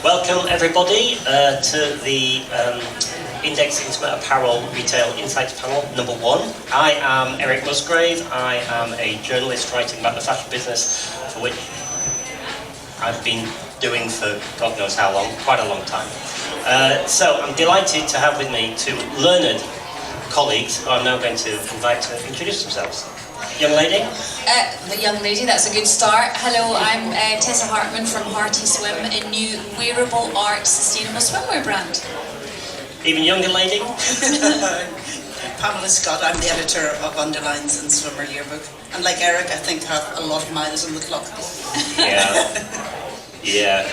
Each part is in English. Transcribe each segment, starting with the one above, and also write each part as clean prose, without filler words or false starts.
Welcome everybody to the INDX Intimate Apparel Retail Insights Panel number 1. I am Eric Musgrave. I am a journalist writing about the fashion business, for which I've been doing for God knows how long, quite a long time. So I'm delighted to have with me two learned colleagues who I'm now going to invite to introduce themselves. Young lady? The young lady, that's a good start. Hello, I'm Tessa Hartmann from Hearty Swim, a new wearable art sustainable swimwear brand. Even younger lady? Pamela Scott, I'm the editor of Underlines and Swimmer Yearbook. And like Eric, I think I have a lot of miles on the clock. Yeah.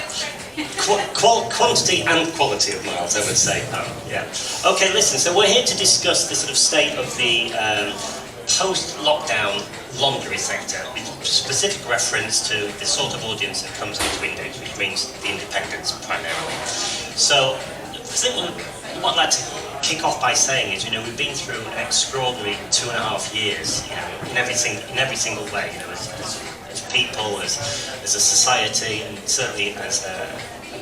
Quantity and quality of miles, I would say. Yeah. Okay, listen, so we're here to discuss the sort of state of the post-lockdown laundry sector, with specific reference to the sort of audience that comes into INDX, which means the independents primarily. So, the thing what I'd like to kick off by saying is, we've been through an extraordinary 2.5 years, in every single way, as people, as a society, and certainly as a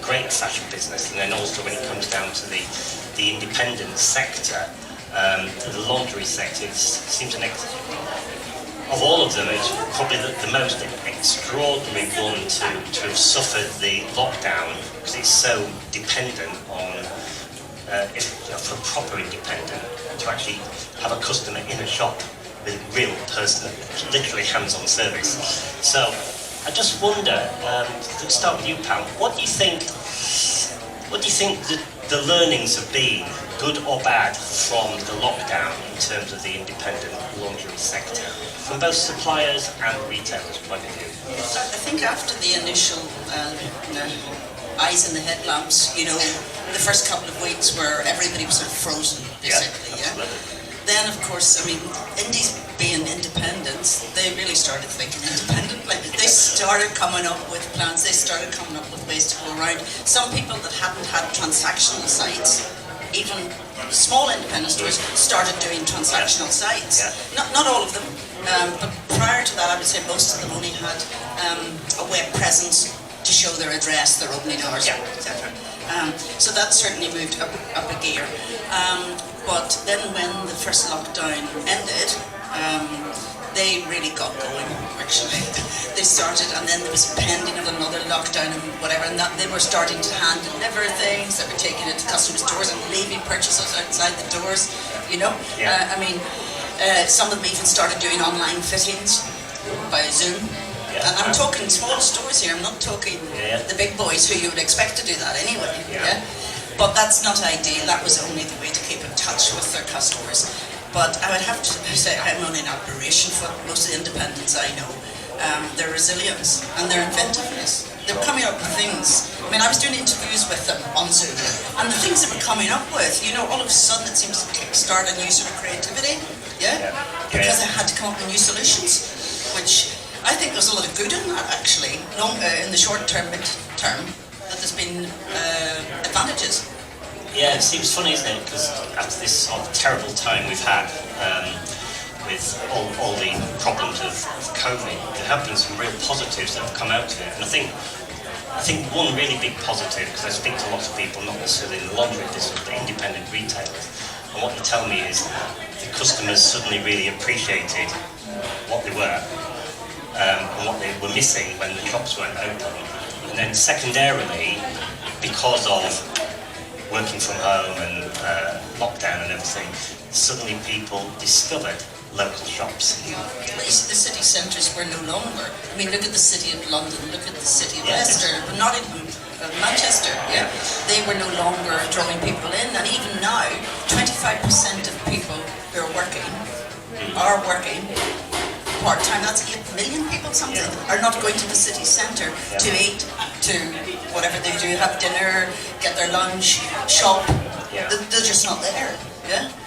great fashion business, and then also when it comes down to the independent sector. The laundry sector seems of all of them, it's probably the most extraordinary one to have suffered the lockdown, because it's so dependent on, for a proper independent, to actually have a customer in a shop with real personal, literally hands-on service. So I just wonder, let's start with you, Pam. What do you think the learnings have been, good or bad, from the lockdown in terms of the independent laundry sector, from both suppliers and retailers' point of view? I think after the initial eyes in the headlamps, the first couple of weeks where everybody was sort of frozen, basically, yeah? Then, of course, indies being independents, they really started thinking independently. They started coming up with plans, they started coming up with ways to go around. Some people that hadn't had transactional sites, even small independent stores, started doing transactional sites. Not all of them, but prior to that, I would say most of them only had a web presence to show their address, their opening hours, etc. So that certainly moved up a gear. But then when the first lockdown ended, they really got going, actually. They started, and then there was pending of another lockdown and whatever, and that they were starting to hand deliver things, they were taking it to customers' doors and leaving purchases outside the doors, some of them even started doing online fittings by Zoom. And I'm talking small stores here, I'm not talking the big boys who you would expect to do that anyway. But that's not ideal, that was only the way to keep in touch with their customers. But I would have to say I'm only an admiration for most of the independents I know. Their resilience and their inventiveness. They were coming up with things. I was doing interviews with them on Zoom, and the things they were coming up with, all of a sudden it seems to kickstart a new sort of creativity, because they had to come up with new solutions, which I think there's a lot of good in that, actually. In the short term, mid-term, that there's been advantages. Yeah, it seems funny, isn't it? Because after this sort of terrible time we've had, with all the problems of COVID, there have been some real positives that have come out of it. And I think one really big positive, because I speak to lots of people, not necessarily in the laundry business, but independent retailers, and what they tell me is the customers suddenly really appreciated what they were, and what they were missing when the shops weren't open. And then secondarily, because of working from home and lockdown and everything, suddenly people discovered local shops. The city centres were no longer. Look at the city of London, look at the city of Leicester, but not even Manchester. They were no longer drawing people in, and even now, 25% of people who are working part-time, that's 8 million people, something, are not going to the city centre to eat, to whatever they do, have dinner, get their lunch, shop. They're just not there.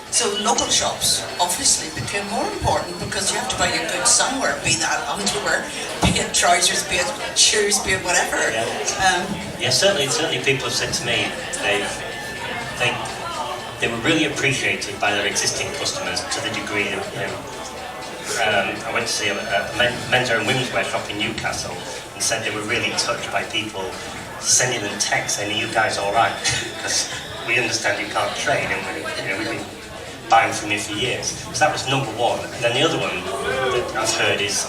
So local shops obviously became more important, because you have to buy your goods somewhere, be that underwear, be it trousers, be it shoes, be it whatever. Certainly people have said to me they were really appreciated by their existing customers to the degree that I went to see a men's and women's wear shop in Newcastle, and said they were really touched by people sending them texts saying, "Are you guys all right?" Because we understand you can't trade, and we've been buying from you for years. So that was number one. And then the other one that I've heard is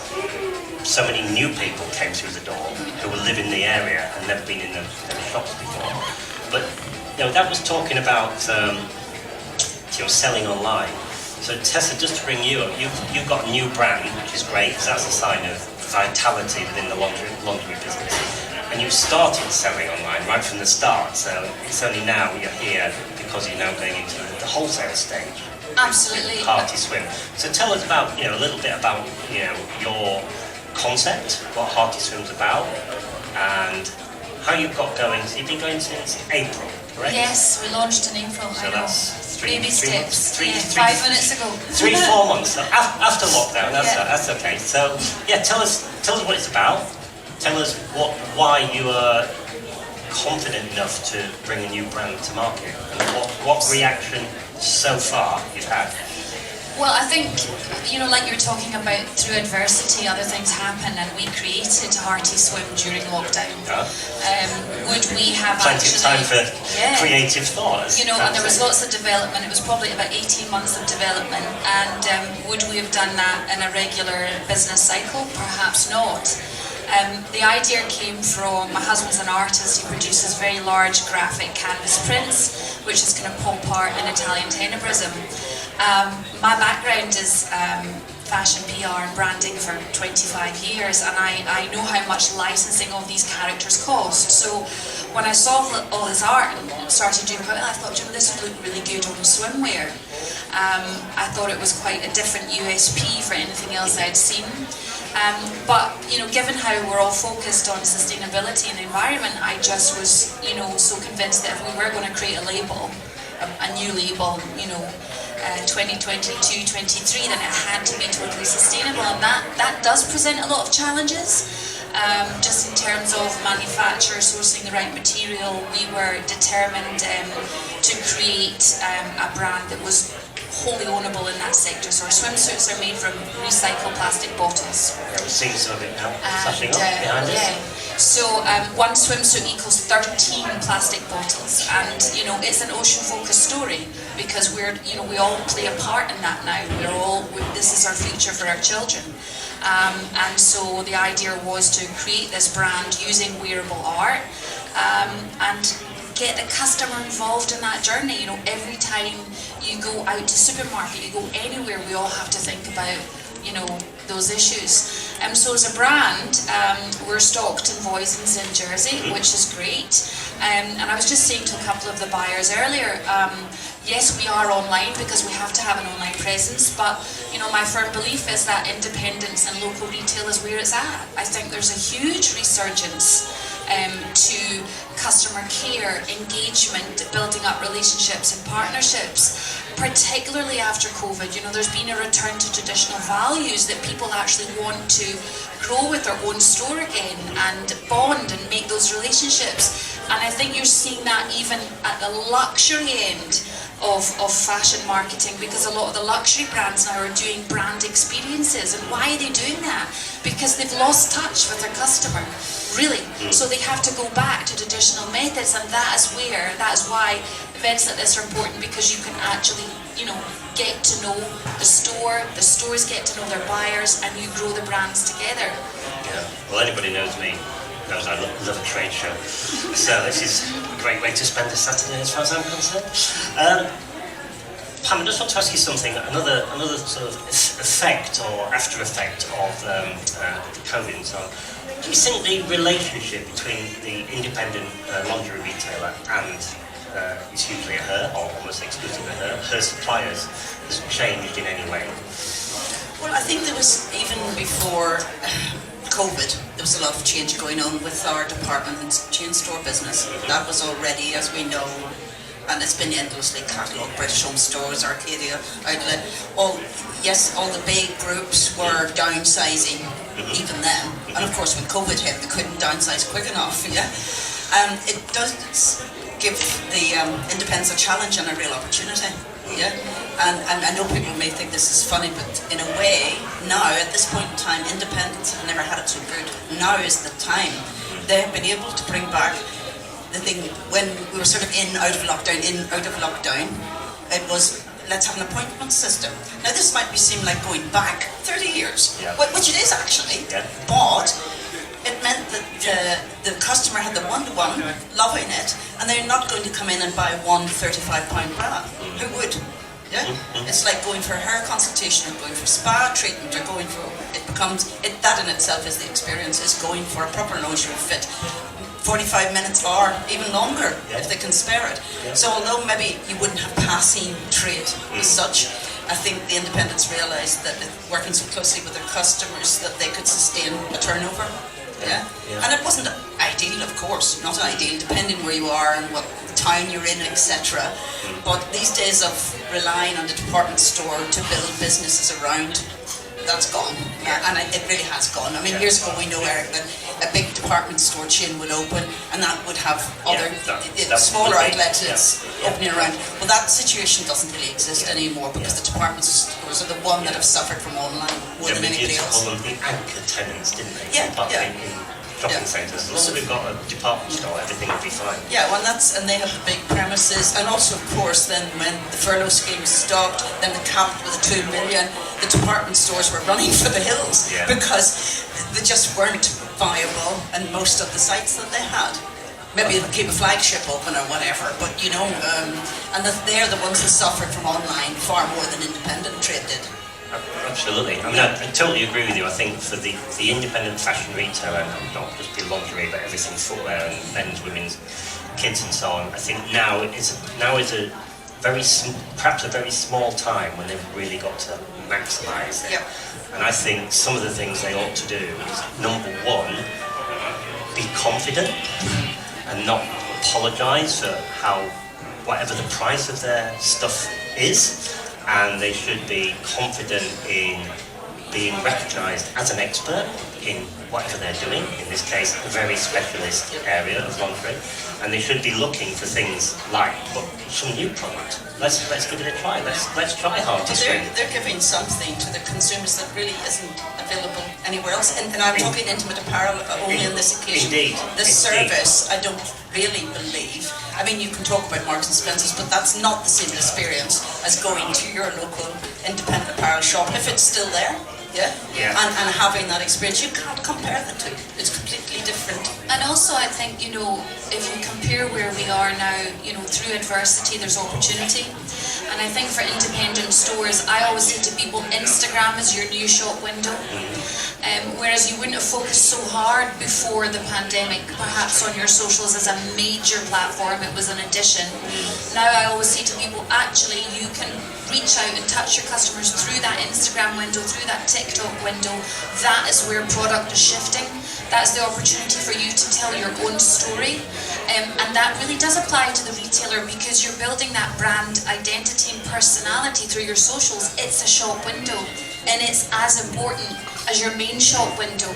so many new people came through the door who will live in the area and never been in the shops before. But that was talking about selling online. So Tessa, just to bring you up, you've got a new brand, which is great, because that's a sign of vitality within the laundry business. And you started selling online right from the start, so it's only now you're here because you're now going into the wholesale stage. Absolutely. Hearty Swim. So tell us about, a little bit about, your concept, what Hearty Swim's about, and how you've got going. So you've been going since April, correct? Yes, we launched in April. So that's baby steps. 5 minutes ago. 3-4 months so after lockdown. That's okay. So tell us what it's about. Tell us why you are confident enough to bring a new brand to market, and what reaction so far you've had. Well, I think, like you're talking about, through adversity, other things happen, and we created Hearty Swim during lockdown. Would we have plenty of time for creative thoughts? And there was lots of development. It was probably about 18 months of development, and would we have done that in a regular business cycle? Perhaps not. The idea came from, my husband's an artist. He produces very large graphic canvas prints, which is kind of pop art and Italian tenebrism. My background is fashion PR and branding for 25 years, and I know how much licensing of these characters cost. So when I saw all his art and started doing it, I thought, this would look really good on swimwear. I thought it was quite a different USP for anything else I'd seen. But given how we're all focused on sustainability and the environment, I just was, so convinced that if we were going to create a label, a new label, 2022-23, then it had to be totally sustainable, and that does present a lot of challenges. Just in terms of manufacture, sourcing the right material, we were determined to create a brand that was wholly ownable in that sector. So our swimsuits are made from recycled plastic bottles. Yeah, we've seen some of it now, flashing up behind us. So one swimsuit equals 13 plastic bottles, and it's an ocean-focused story because we all play a part in that now. This is our future for our children, and so the idea was to create this brand using wearable art and get the customer involved in that journey. Every time you go out to supermarket, you go anywhere, we all have to think about those issues. So as a brand, we're stocked in Voisins in Jersey, which is great. And I was just saying to a couple of the buyers earlier, yes, we are online because we have to have an online presence, but my firm belief is that independence and local retail is where it's at. I think there's a huge resurgence to customer care, engagement, building up relationships and partnerships, particularly after COVID. There's been a return to traditional values that people actually want to grow with their own store again and bond and make those relationships. And I think you're seeing that even at the luxury end of fashion marketing, because a lot of the luxury brands now are doing brand experiences. And why are they doing that? Because they've lost touch with their customer, really. So they have to go back to traditional methods, and that is why events like this are important, because you can actually, get to know the stores get to know their buyers, and you grow the brands together. Yeah, well, anybody knows me knows I love a trade show. So this is a great way to spend a Saturday as far as I'm concerned. Pam, I just want to ask you something, another sort of effect or after effect of COVID and so on. Do you think the relationship between the independent laundry retailer and it's usually her, or almost exclusively her suppliers, has changed in any way? Well, I think there was, even before COVID, there was a lot of change going on with our department and chain store business. That was already, as we know, and it's been endlessly catalogued, British Home Stores, Arcadia, Outlet, all the big groups were downsizing, even then. And of course when COVID hit, they couldn't downsize quick enough, It does give the independents a challenge and a real opportunity, And I know people may think this is funny, but in a way, now, at this point in time, independents have never had it so good. Now is the time. They have been able to bring back the thing when we were sort of in, out of lockdown, it was, let's have an appointment system. Now this might seem like going back 30 years, which it is actually, but it meant that the customer had the one-to-one, loving it, and they're not going to come in and buy one £35 bra. Who would? Yeah? It's like going for a hair consultation or going for spa treatment or going for, that in itself is the experience, is going for a proper lingerie fit. 45 minutes or even longer if they can spare it. So although maybe you wouldn't have passing trade as such, I think the independents realised that working so closely with their customers that they could sustain a turnover. And it wasn't ideal, of course, not ideal, depending where you are and what town you're in, etc. But these days of relying on the department store to build businesses around, that's gone, and it really has gone. I mean, years ago we know, Eric, that a big department store chain would open and that would have other smaller outlets opening around. Well, that situation doesn't really exist anymore because the department stores are the one that have suffered from online more than anybody else. They used to call them the anchor tenants, didn't they? In shopping centres. As long as we've got a department store, everything will be fine. Yeah, well, and they have the big premises, and also, of course, then when the furlough scheme stopped, then the cap was 2 million. The department stores were running for the hills because they just weren't viable in most of the sites that they had. Maybe it'll keep a flagship open or whatever, but you know, and that they're the ones that suffered from online far more than independent trade did. Absolutely. I mean, I totally agree with you. I think for the independent fashion retailer, not just the lingerie, but everything, footwear and men's, women's, kids and so on, I think now is perhaps a very small time when they've really got to maximise it. And I think some of the things they ought to do is, number one, be confident and not apologise for whatever the price of their stuff is. And they should be confident in being recognised as an expert in whatever they're doing, in this case a very specialist area of lingerie, and they should be looking for things like some new product. Let's give it a try. Let's try hard to swim. They're giving something to the consumers that really isn't available anywhere else. And I'm talking intimate apparel only on this occasion. Indeed. This service, I don't really believe. I mean, you can talk about Marks and Spencer's, but that's not the same experience as going to your local independent apparel shop, if it's still there. And having that experience, you can't compare the two. It's completely different. And also, I think, you know, if you compare where we are now, you know, through adversity, there's opportunity. And I think for independent stores, I always say to people, Instagram is your new shop window. Whereas you wouldn't have focused so hard before the pandemic, perhaps on your socials as a major platform, it was an addition. Now I always say to people, actually, you can reach out and touch your customers through that Instagram window, through that TikTok window. That is where product is shifting. That's the opportunity for you to tell your own story. And that really does apply to the retailer because you're building that brand identity and personality through your socials. It's a shop window and it's as important as your main shop window.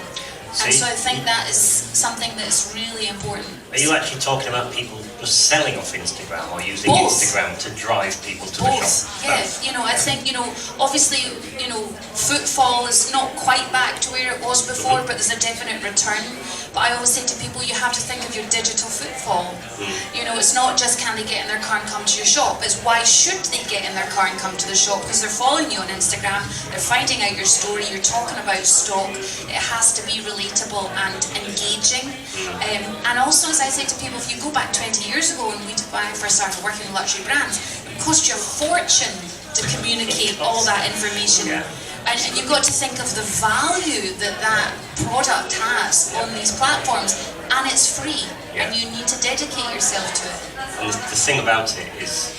And so I think that is something that's really important. Are you actually talking about people just selling off Instagram or using Both. Instagram to drive people to the shop? Yeah, you know, I think, you know, obviously, you know, footfall is not quite back to where it was before, but there's a definite return. But I always say to people, you have to think of your digital footfall. You know, it's not just can they get in their car and come to your shop, it's why should they get in their car and come to the shop? Because they're following you on Instagram, they're finding out your story, you're talking about stock, it has to be relatable and engaging. And also, as I say to people, if you go back 20 years ago when I first started working with luxury brands, it cost you a fortune to communicate all that information. And you've got to think of the value that product has on these platforms, and it's free, and you need to dedicate yourself to it. And the thing about it is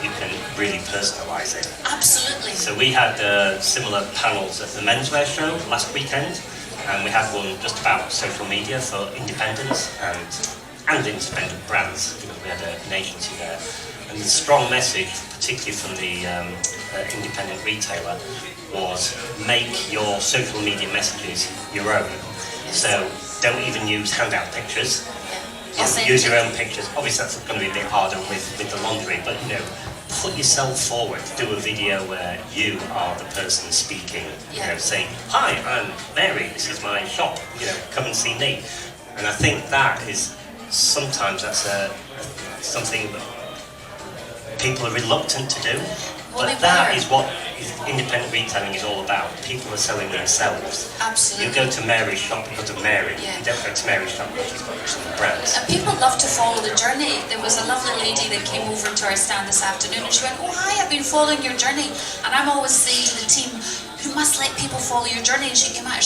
you can really personalise it. Absolutely. So we had similar panels at the menswear show last weekend, and we had one just about social media for independents and independent brands. You know, we had an agency there. And the strong message, particularly from the independent retailer, was make your social media messages your own. So don't even use handout pictures. Use your own pictures. Obviously that's going to be a bit harder with the lingerie, but you know, put yourself forward. Do a video where you are the person speaking. You know, say, "Hi, I'm Mary. This is my shop. You know, come and see me." And I think that is sometimes that's something that people are reluctant to do. Well, But that is what independent retailing is all about. People are selling themselves. Absolutely. You go to Mary's shop because of Mary. Yeah. You don't go to Mary's shop because she's got some brands. And people love to follow the journey. There was a lovely lady that came over to our stand this afternoon and she went, "Oh hi, I've been following your journey." And I'm always saying to the team, you must let people follow your journey. And she came out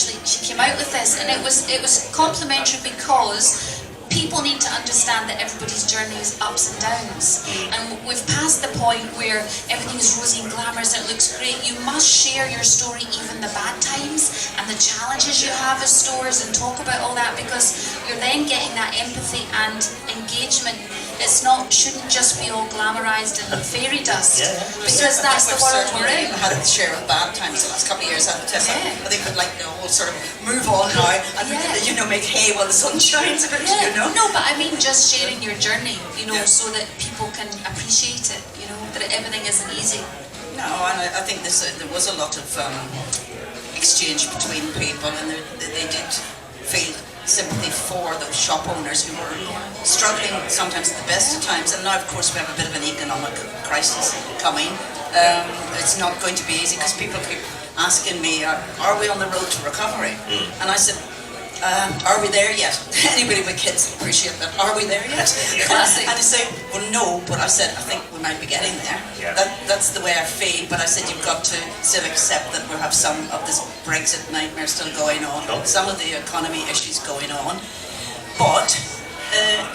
with this, and it was complimentary because people need to understand that everybody's journey is ups and downs. And we've passed the point where everything is rosy and glamorous and it looks great. You must share your story, even the bad times and the challenges you have as stores, and talk about all that, because you're then getting that empathy and engagement. Shouldn't just be all glamorized and fairy dust, because that's the world we're in. Had to share with bad times the last couple of years, haven't they, Tessa? Yeah. But they could all sort of move on now and make hay while the sun shines a bit, No, but I mean just sharing your journey, so that people can appreciate it, that everything isn't easy. No, and I think there was a lot of exchange between people, and they did feel sympathy for those shop owners who were struggling sometimes at the best of times. And now, of course, we have a bit of an economic crisis coming. It's not going to be easy because people keep asking me, are we on the road to recovery? And I said, are we there yet? Anybody with kids appreciate that. Are we there yet? Classic. And I say, well, no, but I said, I think we might be getting there. Yeah. That's the way I feel. But I said, you've got to still accept that we'll have some of this Brexit nightmare still going on, some of the economy issues going on. But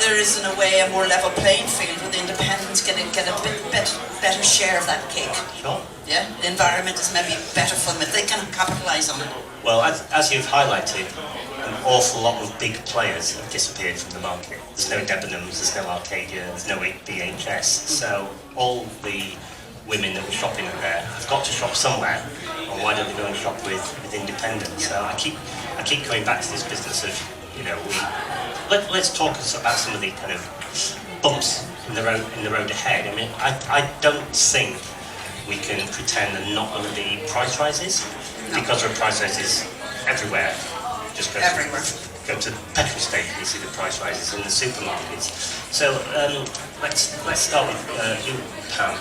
there is, in a way, a more level playing field with independents get a bit better share of that cake. Sure. Yeah, the environment is maybe better for them if they can capitalise on it. Well, as you've highlighted, an awful lot of big players have disappeared from the market. There's no Debenhams, there's no Arcadia, there's no BHS. So all the women that were shopping there have got to shop somewhere, and why don't they go and shop with independents? So I keep coming back to this business of, let's talk about some of the kind of bumps in the road ahead. I mean, I don't think we can pretend there are not going to be price rises, because there are price rises everywhere. Just go to the petrol station, you see the price rises in the supermarkets. So let's start with you, Pam.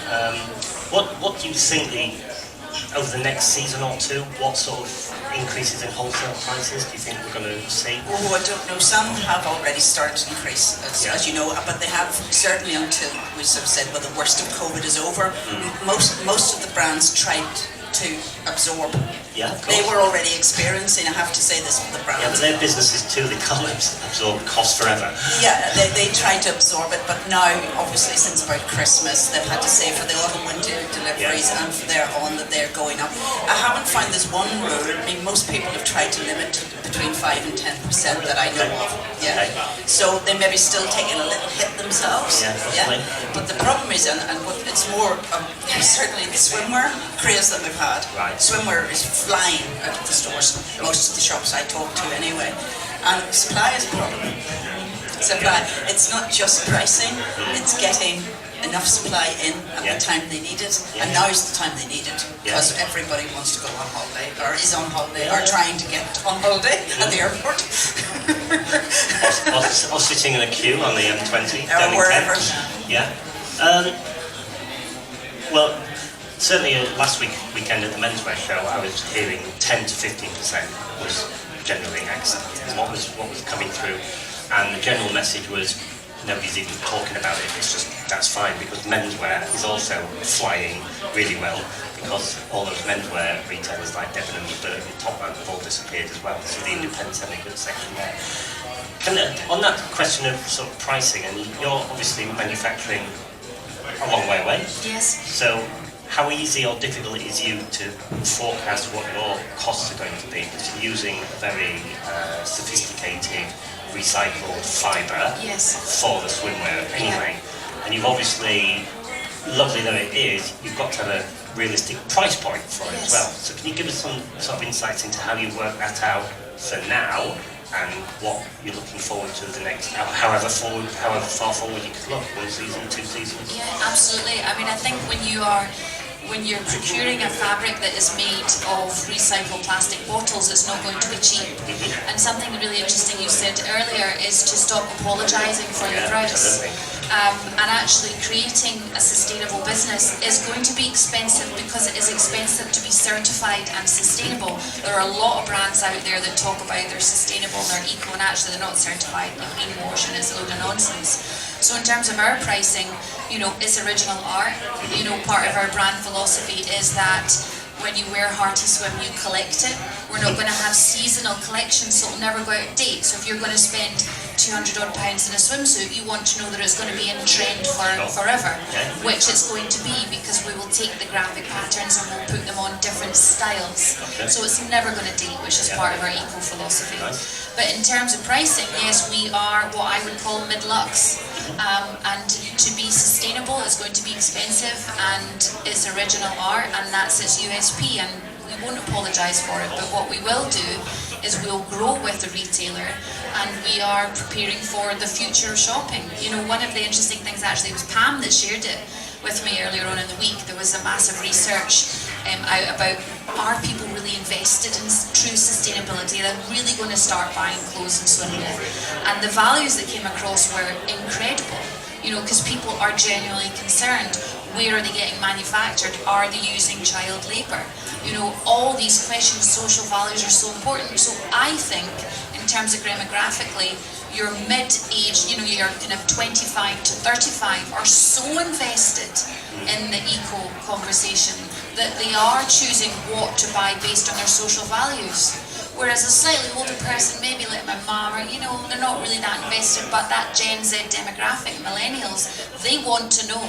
What do you think over the next season or two, what sort of increases in wholesale prices do you think we're going to see? Oh, I don't know. Some have already started to increase, as you know, but they have certainly until we sort of said, well, the worst of COVID is over. Most of the brands tried to absorb. Yeah, they were already experiencing, I have to say this, with the brands. Yeah, but their businesses too, they can't absorb cost forever. Yeah, they tried to absorb it, but now, obviously, since about Christmas, they've had to save for the autumn-winter deliveries and for their own that they're going up. I haven't found this one rule. I mean, most people have tried to limit to between 5 and 10% that I know of. Yeah. Okay. So they maybe still taking a little hit themselves. Yeah. But the problem is, and what it's more, certainly the swimwear craze that we've had. Right. Swimwear is flying out of the stores, most of the shops I talk to anyway. And supply is a problem. Supply, it's not just pricing, it's getting enough supply in at the time they need it, and now is the time they need it, because everybody wants to go on holiday, or is on holiday, or trying to get on holiday at the airport. or sitting in a queue on the M20 or wherever. Yeah. Well, certainly last weekend at the menswear show, I was hearing 10 to 15% was generally accepted. What was coming through, and the general message was nobody's even talking about it. It's just that's fine, because menswear is also flying really well, because all those menswear retailers like Debenhams, Burton, Topman have all disappeared as well. So the independents have a good section there. On that question of sort of pricing, and you're obviously manufacturing a long way away. Yes. So how easy or difficult is it to forecast what your costs are going to be? Because you're using a very sophisticated recycled fibre for the swimwear anyway. And you've obviously, lovely though it is, you've got to have a realistic price point for it as well. So can you give us some sort of insights into how you work that out for now, and what you're looking forward to the next, however far forward you could look, 1 season, 2 seasons? Yeah, absolutely. I mean, I think when you are when you're procuring a fabric that is made of recycled plastic bottles, it's not going to be cheap. And something really interesting you said earlier is to stop apologising for your price. And actually creating a sustainable business is going to be expensive because it is expensive to be certified and sustainable. There are a lot of brands out there that talk about they're sustainable and they're eco, and actually they're not certified, they're greenwashing, it's a load of nonsense. So in terms of our pricing, you know, it's original art. You know, part of our brand philosophy is that when you wear Hearty Swim, you collect it. We're not going to have seasonal collections, so it'll never go out of date. So if you're going to spend £200 odd in a swimsuit, you want to know that it's going to be in trend for forever, which it's going to be, because we will take the graphic patterns and we'll put them on different styles. So it's never going to date, which is part of our eco philosophy. But in terms of pricing, yes, we are what I would call mid-lux. And to be sustainable is going to be expensive, and it's original art, and that's its USP, and we won't apologise for it. But what we will do is we'll grow with the retailer, and we are preparing for the future of shopping. You know, one of the interesting things actually was Pam that shared it with me earlier on in the week. There was a massive research out about, are people really invested in true sustainability? They're really going to start buying clothes and swimwear. And the values that came across were incredible, you know, because people are genuinely concerned. Where are they getting manufactured? Are they using child labour? You know, all these questions, social values are so important. So I think, in terms of demographically, your mid-age, you know, your kind of 25 to 35 are so invested in the eco conversation that they are choosing what to buy based on their social values. Whereas a slightly older person, maybe like my mum, or, you know, they're not really that invested, but that Gen Z demographic, millennials, they want to know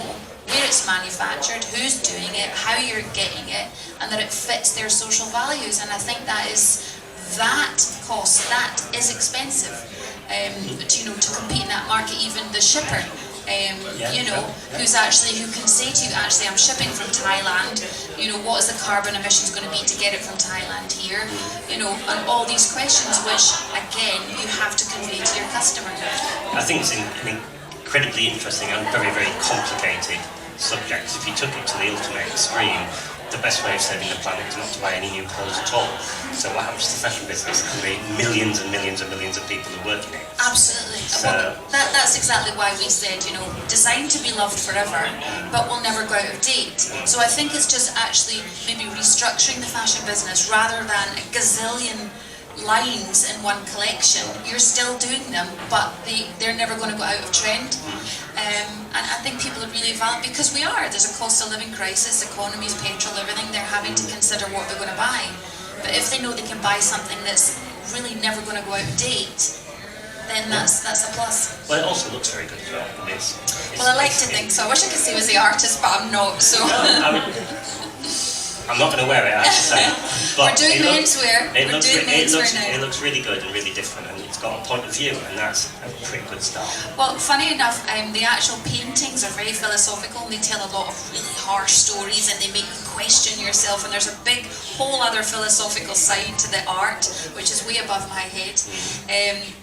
where it's manufactured, who's doing it, how you're getting it, and that it fits their social values. And I think that is that cost, that is expensive. You know, to compete in that market, even the shipper, you know, who can say to you, actually, I'm shipping from Thailand, you know, what is the carbon emissions going to be to get it from Thailand here, you know, and all these questions which, again, you have to convey to your customer. I think it's an incredibly interesting and very, very complicated subject. If you took it to the ultimate extreme, the best way of saving the planet is not to buy any new clothes at all. So what happens to the fashion business and the millions and millions and millions of people who work in it? Absolutely. So, well, that's exactly why we said, you know, designed to be loved forever, but will never go out of date. So I think it's just actually maybe restructuring the fashion business rather than a gazillion lines in one collection. You're still doing them, but they're never going to go out of trend. And I think people are really valid, because there's a cost of living crisis, economies, petrol, everything. They're having to consider what they're going to buy. But if they know they can buy something that's really never going to go out of date, then that's a plus. Well, it also looks very good as well. Well, I like to think so. I wish I could say I was the artist, but I'm not. So. I'm not going to wear it, I have to say. But we're doing menswear. It looks really good and really different, and it's got a point of view, and that's a pretty good start. Well, funny enough, the actual paintings are very philosophical, and they tell a lot of really harsh stories, and they make you question yourself, and there's a big whole other philosophical side to the art, which is way above my head.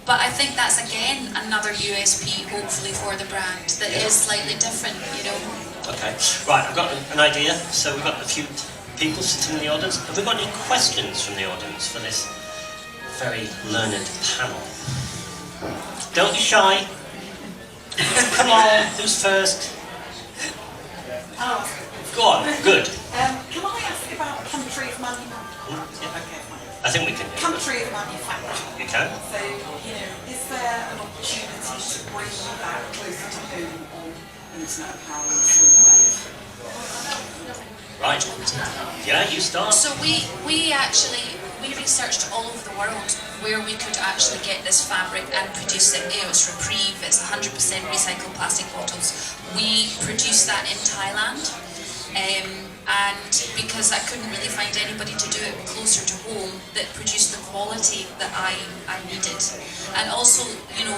But I think that's, again, another USP, hopefully, for the brand that is slightly different, you know. Okay, right, I've got an idea. So we've got a few people sitting in the audience. Have we got any questions from the audience for this very learned panel? Don't be shy. Come on, who's first? Go on, good. Can I ask about country of manufacture? Okay, fine. I think we can. Country of manufacture. You can. So, you know, is there an opportunity to bring that closer to home on internet power and swimwear? Right. Yeah, you start. So we researched all over the world where we could actually get this fabric and produce it. You know, it's Reprieve, it's 100% recycled plastic bottles. We produce that in Thailand, and because I couldn't really find anybody to do it closer to home that produced the quality that I needed. And also, you know,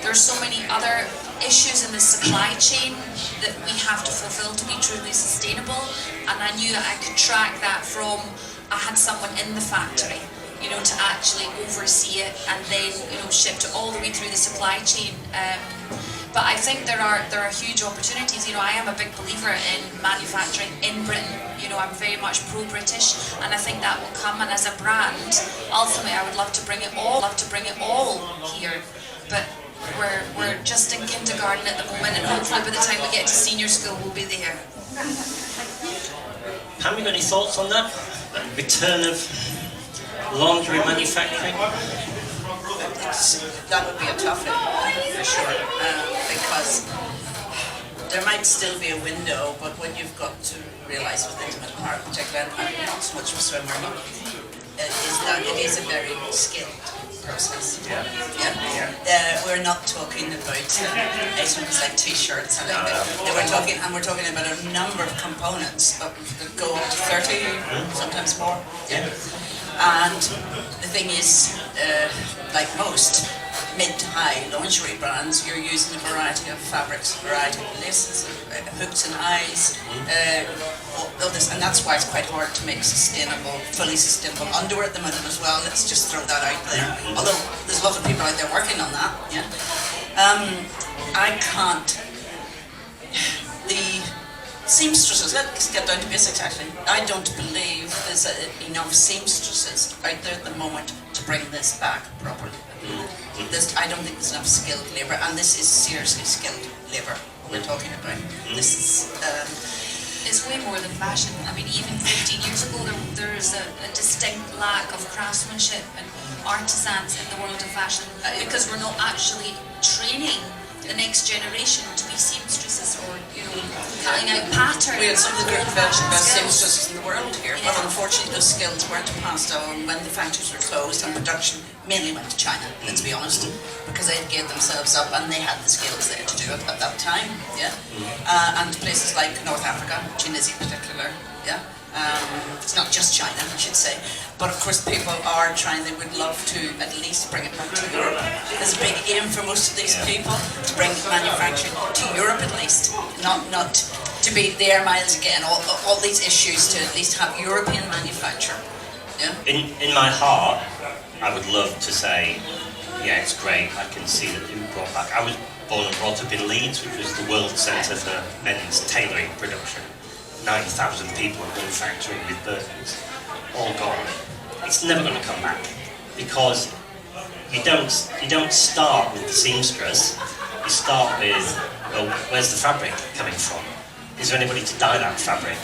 there's so many other issues in the supply chain that we have to fulfill to be truly sustainable, and I knew that I could track that from, I had someone in the factory, you know, to actually oversee it and then, you know, shipped it all the way through the supply chain. But I think there are huge opportunities. You know, I am a big believer in manufacturing in Britain. You know, I'm very much pro-British, and I think that will come. And as a brand, ultimately, I would love to bring it all here. But we're just in kindergarten at the moment, and hopefully by the time we get to senior school, we'll be there. Pam, you got any thoughts on that? Return of lingerie manufacturing? That would be a tough one, for sure, because there might still be a window, but what you've got to realise with intimate part, particularly, and not so much with swimwear, is that it is a very skilled process. Yeah. We're not talking about items like t-shirts and we're talking about a number of components that go up to 30, sometimes more. Yeah. And the thing is, like most mid to high lingerie brands, you're using a variety of fabrics, a variety of laces, hooks and eyes, all this, and that's why it's quite hard to make sustainable, fully sustainable underwear at the moment as well. Let's just throw that out there. Although there's a lot of people out there working on that. Yeah, I can't. The seamstresses, let's get down to basics actually. I don't believe there's enough seamstresses out there at the moment to bring this back properly. I don't think there's enough skilled labour, and this is seriously skilled labour we're talking about. This is... It's way more than fashion. I mean, even 15 years ago, there is a distinct lack of craftsmanship and artisans in the world of fashion because we're not actually training the next generation to be seamstresses or, you know, cutting out patterns. We had some of the best skills. seamstresses in the world here, Yeah. but unfortunately those skills weren't passed on when the factories were closed and production mainly went to China, let's be honest, because they gave themselves up and they had the skills there to do it at that time, yeah. And places like North Africa, Tunisia in particular, yeah. It's not just China, I should say, but of course people are trying, they would love to at least bring it back to Europe. There's a big aim for most of these people to bring manufacturing to Europe at least, not to be there miles again, all these issues, to at least have European manufacture. Yeah? In my heart, I would love to say, yeah, it's great, I can see that you brought back. I was born and brought up in Leeds, which was the world centre for men's tailoring production. 9,000 people manufacturing with Birkins, all gone. It's never going to come back because you don't start with the seamstress. You start with, well, where's the fabric coming from? Is there anybody to dye that fabric?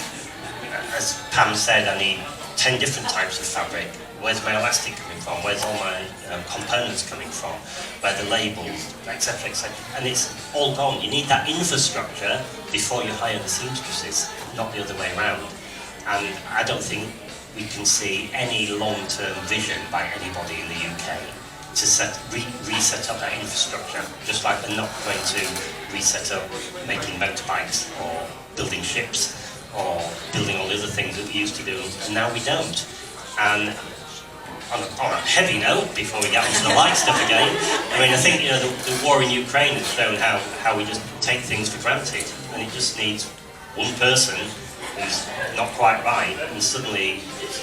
As Pam said, I need 10 different types of fabric. Where's my elastic coming from? Where's all my components coming from? Where are the labels, etc., etc. And it's all gone. You need that infrastructure before you hire the seamstresses, not the other way around. And I don't think we can see any long-term vision by anybody in the UK to reset up that infrastructure, just like they're not going to reset up making motorbikes or building ships or building all the other things that we used to do, and now we don't. And on a heavy note, before we get onto the light stuff again, I mean, I think, you know, the war in Ukraine has shown how we just take things for granted, and it just needs one person who's not quite right, and suddenly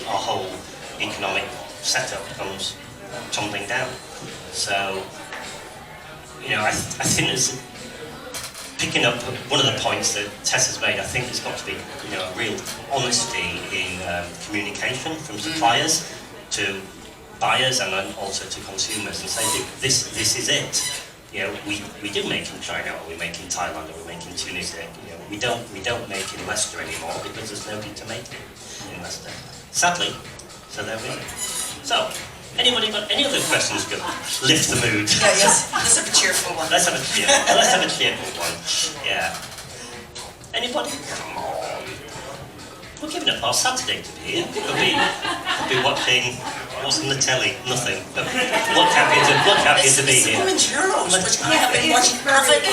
our whole economic setup comes tumbling down. So, you know, I think there's, picking up one of the points that Tessa's made, I think there's got to be, you know, a real honesty in communication from suppliers to buyers and then also to consumers, and say, this is it. You know, we do make in China, or we make in Thailand, or we make in Tunisia. You know, we don't make in Leicester anymore because there's nobody to make it in Leicester. Sadly, so there we go. So, anybody got any other questions? Go lift the mood. Yeah, yes. Let's have a cheerful one. Let's have a cheerful one. Yeah. Anybody? Come on. We're giving up our Saturday to be here. Could be watching what's on the telly. Nothing. But what happy to be here. Women's Euros, which I have been watching perfectly.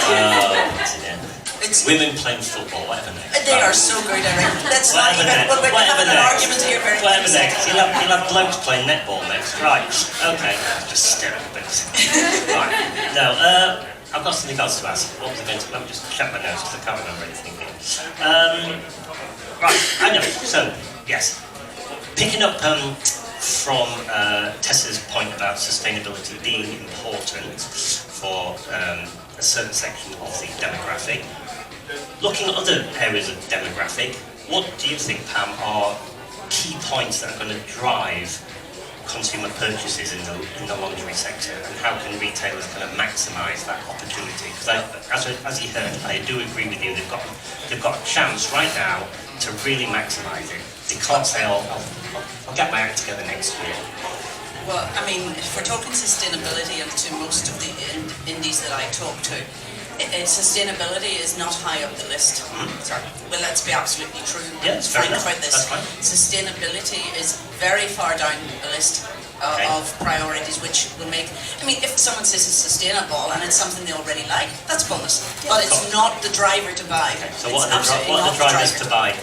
It's women playing football. Whatever next. They are so good, Eric. Let's not even. We're having an argument here. Very whatever next. You'll have blokes playing netball next, right? Okay. Just stare at the bit. Right. No. I've got something else to ask. What was I going to? Let me just check my notes because I can't remember anything here. Right, I know. So, yes. Picking up from Tessa's point about sustainability being important for a certain section of the demographic. Looking at other areas of demographic, what do you think, Pam, are key points that are going to drive consumer purchases in the lingerie sector, and how can retailers kind of maximise that opportunity? Because as you heard, I do agree with you. They've got a chance right now to really maximise it. They can't say, "I'll get my act together next year." Well, I mean, if we're talking sustainability, and to most of the indies that I talk to, sustainability is not high up the list. Sorry. Well, let's be absolutely true and frank about this. Sustainability is very far down the list of priorities, which will make... I mean, if someone says it's sustainable and it's something they already like, that's a bonus. But it's not the driver to buy. Okay. So what are the drivers to buy?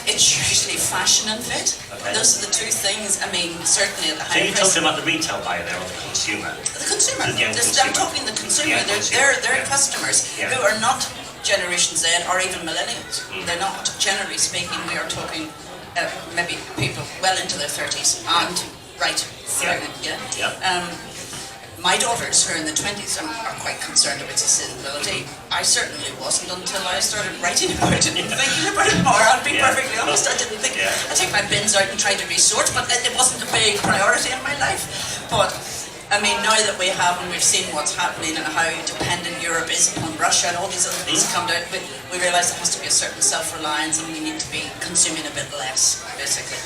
It's usually fashion and fit. Okay. Those are the two things. I mean, certainly at the high price. So you're talking about the retail buyer there, or the consumer? The consumer. consumer. I'm talking the consumer. They're customers who are not Generation Z or even millennials. They're not. Generally speaking, we are talking maybe people well into their 30s and right through. My daughters, who are in the 20s, are quite concerned about sustainability. I certainly wasn't until I started writing about it and thinking about it more. I'll be perfectly honest, I didn't think... I take my bins out and try to resort, but it wasn't a big priority in my life. But, I mean, now that we have, and we've seen what's happening and how dependent Europe is upon Russia and all these other things come out, we realise there has to be a certain self-reliance and we need to be consuming a bit less, basically.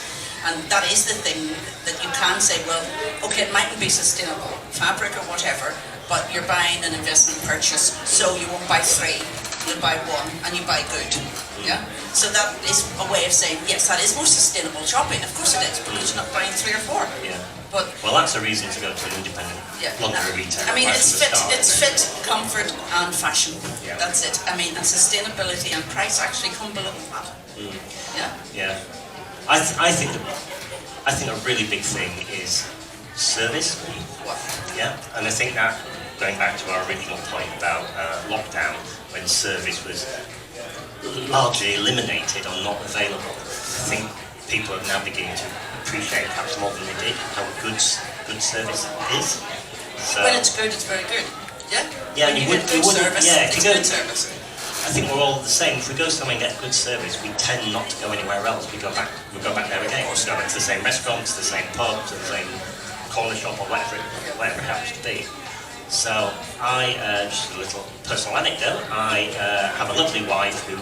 And that is the thing that you can say, well, okay, it mightn't be sustainable, fabric or whatever, but you're buying an investment purchase, so you won't buy 3, you'll buy 1, and you buy good. Yeah? So that is a way of saying, yes, that is more sustainable shopping. Of course it is, because you're not buying 3 or 4. Yeah. But well, that's a reason to go to an independent lingerie retailer. I mean, it's fit, comfort, and fashion. Yeah. That's it. I mean, and sustainability and price actually come below that. Yeah. Yeah. I think a really big thing is service. Yeah, and I think that, going back to our original point about lockdown, when service was largely eliminated or not available, I think people are now beginning to appreciate, perhaps more than they did, how good service is. So, when it's good, it's very good. Yeah. Yeah, when you get good service, it's good service. I think we're all the same. If we go somewhere and get good service, we tend not to go anywhere else. We go back there again. We go back to the same restaurants, the same pub, to the same corner shop, or whatever it happens to be. So just a little personal anecdote. I have a lovely wife who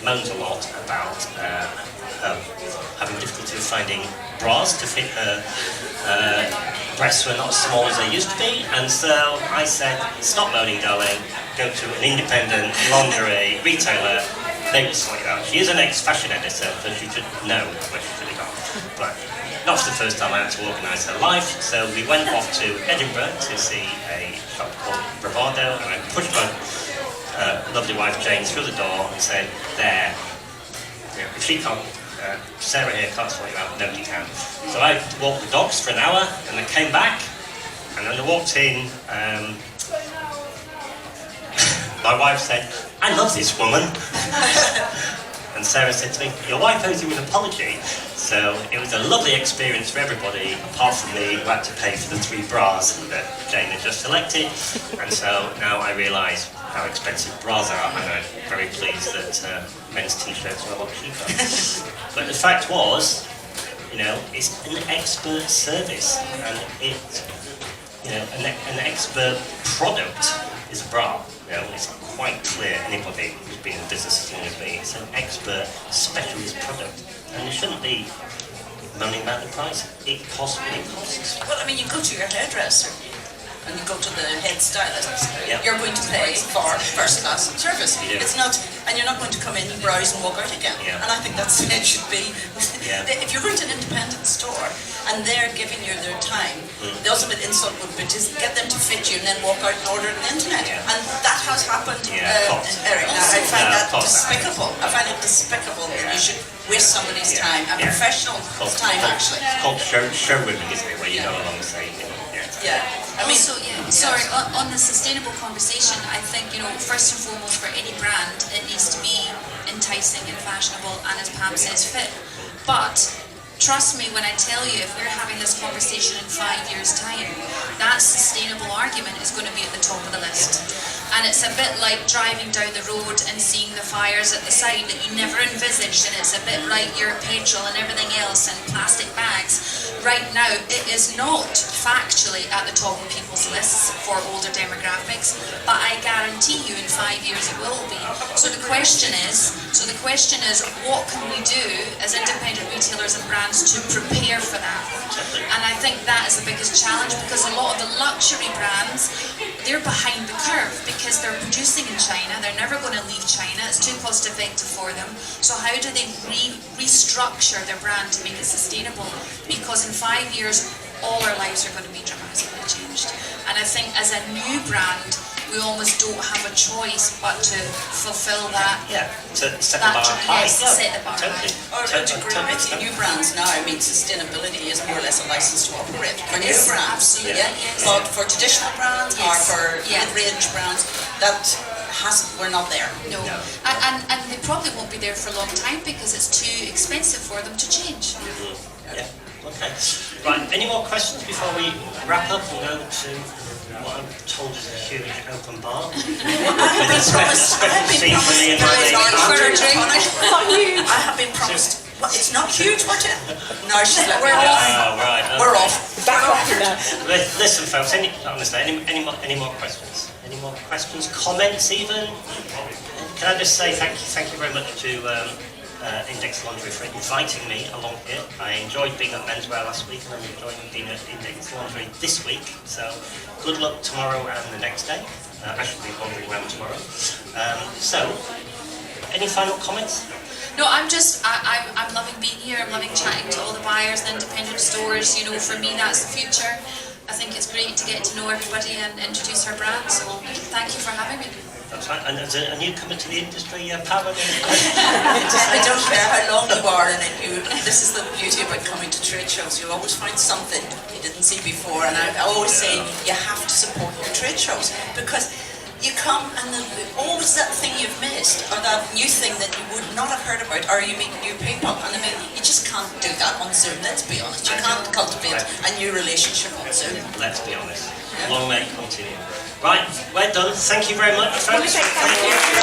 moans a lot about having difficulty finding bras to fit her breasts were not as small as they used to be, and so I said, stop moaning, darling, go to an independent lingerie retailer, they will sort it out. She is an ex-fashion editor, so she should know where she's really gone. But not for the first time I had to organise her life, so we went off to Edinburgh to see a shop called Bravado, and I pushed my lovely wife Jane through the door and said, there, if she can't, Sarah here can't sort you out, nobody can. So I walked the dogs for an hour, and I came back, and when I walked in, my wife said, I love this woman. And Sarah said to me, your wife owes you an apology. So it was a lovely experience for everybody, apart from me, who had to pay for the 3 bras that Jane had just selected. And so now I realise how expensive bras are, and I'm very pleased that men's t-shirts are a lot cheaper. But the fact was, it's an expert service, and an expert product is a bra. It's quite clear, anybody who's been in business as long as me, it's an expert specialist product, and it shouldn't be moaning about the price. It costs what it costs. Well, I mean, you go to your hairdresser and you go to the head stylist, yep. You're going to pay for first-class service. It's not, and you're not going to come in, browse and walk out again. Yeah. And I think that's the way it should be. Yeah. If you're going to an independent store and they're giving you their time, the ultimate insult would be to get them to fit you and then walk out and order on the internet. Yeah. And that has happened, Eric. I find that despicable. I find it despicable that you should waste somebody's time, a professional time, actually. It's called showrooming, isn't it? Where you go along and say, Yeah. I mean, on the sustainable conversation, I think, first and foremost for any brand, it needs to be enticing and fashionable and, as Pam says, fit. But trust me when I tell you, if we're having this conversation in 5 years' time, that sustainable argument is going to be at the top of the list. And it's a bit like driving down the road and seeing the fires at the side that you never envisaged, and it's a bit like your petrol and everything else and plastic bags. Right now, it is not factually at the top of people's lists for older demographics, but I guarantee you in 5 years it will be. So the question is, what can we do as independent retailers and brands to prepare for that? And I think that is the biggest challenge, because a lot of the luxury brands, they're behind the curve because they're producing in China. They're never going to leave China. It's too cost effective for them. So how do they restructure their brand to make it sustainable? Because in 5 years, all our lives are going to be dramatically changed. And I think as a new brand, we almost don't have a choice but to fulfill that. Yeah, to set the bar high. Yes, set the bar Totally. high. Or to agree with you, new brands now, I mean, sustainability is more or less a license to operate for new Yes, brands. absolutely, Yeah? yes. But for traditional brands or Yes, for yeah. mid-range brands, we're not there. No. And they probably won't be there for a long time because it's too expensive for them to change. Yeah, okay. Right, any more questions before we wrap up and go to what I'm told is a huge open bar? I have been promised. Well, it's not huge, what it? No, she's let me We're off. Oh, right. Okay. We're off. Listen, folks, honestly, any more questions? Any more questions? Comments even? Can I just say thank you very much to Index Laundry for inviting me along here. I enjoyed being at Menswear last week, and I'm enjoying being at Index Laundry this week. So good luck tomorrow and the next day. I should be wandering around tomorrow. So, any final comments? No, I'm loving being here. I'm loving chatting to all the buyers, the independent stores. You know, for me, that's the future. I think it's great to get to know everybody and introduce our brand. So thank you for having me. That's right. And as a newcomer to the industry, Pamela. I don't care how long you are in it. This is the beauty about coming to trade shows. You'll always find something you didn't see before. And I always say you have to support your trade shows, because you come and always that thing you've missed, or that new thing that you would not have heard about, or you meet new people. And I mean, you just can't do that on Zoom. Let's be honest. You can't cultivate a new relationship on Zoom. Let's be honest. Long may it continue. Right, we're done. Thank you very much, folks. Thank you.